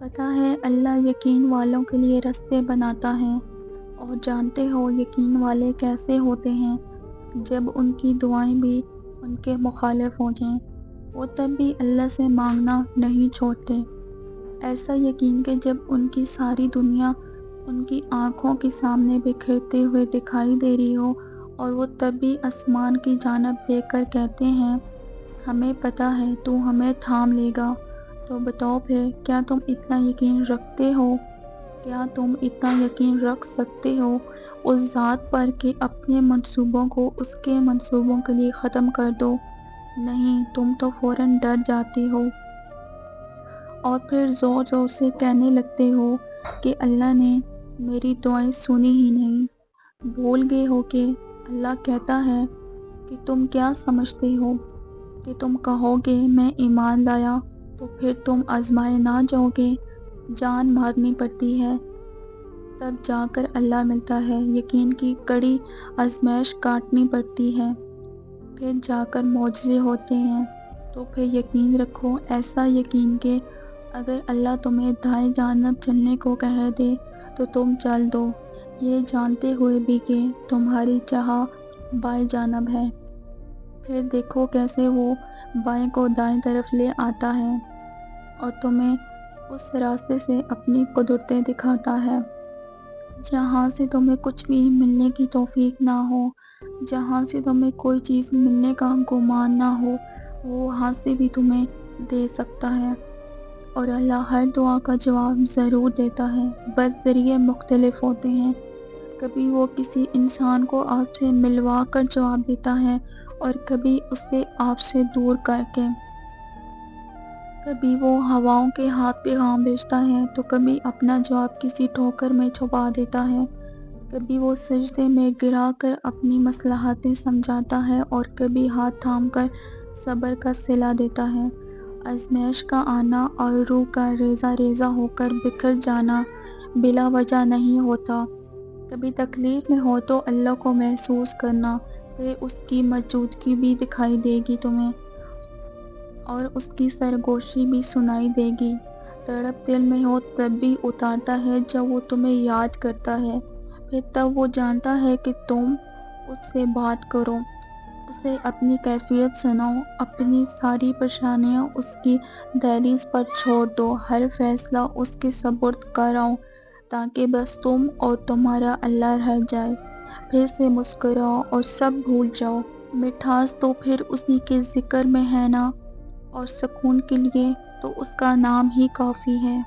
پتہ ہے اللہ یقین والوں کے لیے راستے بناتا ہے، اور جانتے ہو یقین والے کیسے ہوتے ہیں؟ جب ان کی دعائیں بھی ان کے مخالف ہو جائیں، وہ تب بھی اللہ سے مانگنا نہیں چھوڑتے۔ ایسا یقین کہ جب ان کی ساری دنیا ان کی آنکھوں کے سامنے بکھرتے ہوئے دکھائی دے رہی ہو، اور وہ تب بھی آسمان کی جانب دیکھ کر کہتے ہیں، ہمیں پتہ ہے تو ہمیں تھام لے گا۔ تو بتاؤ پھر، کیا تم اتنا یقین رکھتے ہو؟ کیا تم اتنا یقین رکھ سکتے ہو اس ذات پر کہ اپنے منصوبوں کو اس کے منصوبوں کے لیے ختم کر دو؟ نہیں، تم تو فوراً ڈر جاتے ہو، اور پھر زور زور سے کہنے لگتے ہو کہ اللہ نے میری دعائیں سنی ہی نہیں۔ بھول گئے ہو کہ اللہ کہتا ہے کہ تم کیا سمجھتے ہو کہ تم کہو گے میں ایمان لایا تو پھر تم آزمائے نہ جاؤ گے؟ جان مارنی پڑتی ہے، تب جا کر اللہ ملتا ہے۔ یقین کی کڑی آزمائش کاٹنی پڑتی ہے، پھر جا کر معجزے ہوتے ہیں۔ تو پھر یقین رکھو، ایسا یقین کہ اگر اللہ تمہیں دائیں جانب چلنے کو کہہ دے تو تم چل دو، یہ جانتے ہوئے بھی کہ تمہاری چاہ بائیں جانب ہے۔ پھر دیکھو کیسے وہ بائیں کو دائیں طرف لے آتا ہے، اور تمہیں اس راستے سے اپنی قدرتیں دکھاتا ہے جہاں سے تمہیں کچھ بھی ملنے کی توفیق نہ ہو، جہاں سے تمہیں کوئی چیز ملنے کا گمان نہ ہو، وہ وہاں سے بھی تمہیں دے سکتا ہے۔ اور اللہ ہر دعا کا جواب ضرور دیتا ہے، بس ذریعے مختلف ہوتے ہیں۔ کبھی وہ کسی انسان کو آپ سے ملوا کر جواب دیتا ہے، اور کبھی اسے آپ سے دور کر کے۔ کبھی وہ ہواؤں کے ہاتھ پیغام بھیجتا ہے تو کبھی اپنا جواب کسی ٹھوکر میں چھپا دیتا ہے۔ کبھی وہ سجدے میں گرا کر اپنی مصلحتیں سمجھاتا ہے، اور کبھی ہاتھ تھام کر صبر کا صلہ دیتا ہے۔ آزمائش کا آنا اور روح کا ریزہ ریزہ ہو کر بکھر جانا بلا وجہ نہیں ہوتا۔ کبھی تکلیف میں ہو تو اللہ کو محسوس کرنا، پھر اس کی موجودگی بھی دکھائی دے گی تمہیں، اور اس کی سرگوشی بھی سنائی دے گی۔ تڑپ دل میں ہو تب بھی اتارتا ہے جب وہ تمہیں یاد کرتا ہے، پھر تب وہ جانتا ہے کہ تم اس سے بات کرو، اسے اپنی کیفیت سناؤ، اپنی ساری پریشانیاں اس کی دہلیز پر چھوڑ دو، ہر فیصلہ اس کے سپرد کراؤ، تاکہ بس تم اور تمہارا اللہ رہ جائے۔ پھر سے مسکراؤ اور سب بھول جاؤ۔ مٹھاس تو پھر اسی کے ذکر میں ہے نا، اور سکون کے لیے تو اس کا نام ہی کافی ہے۔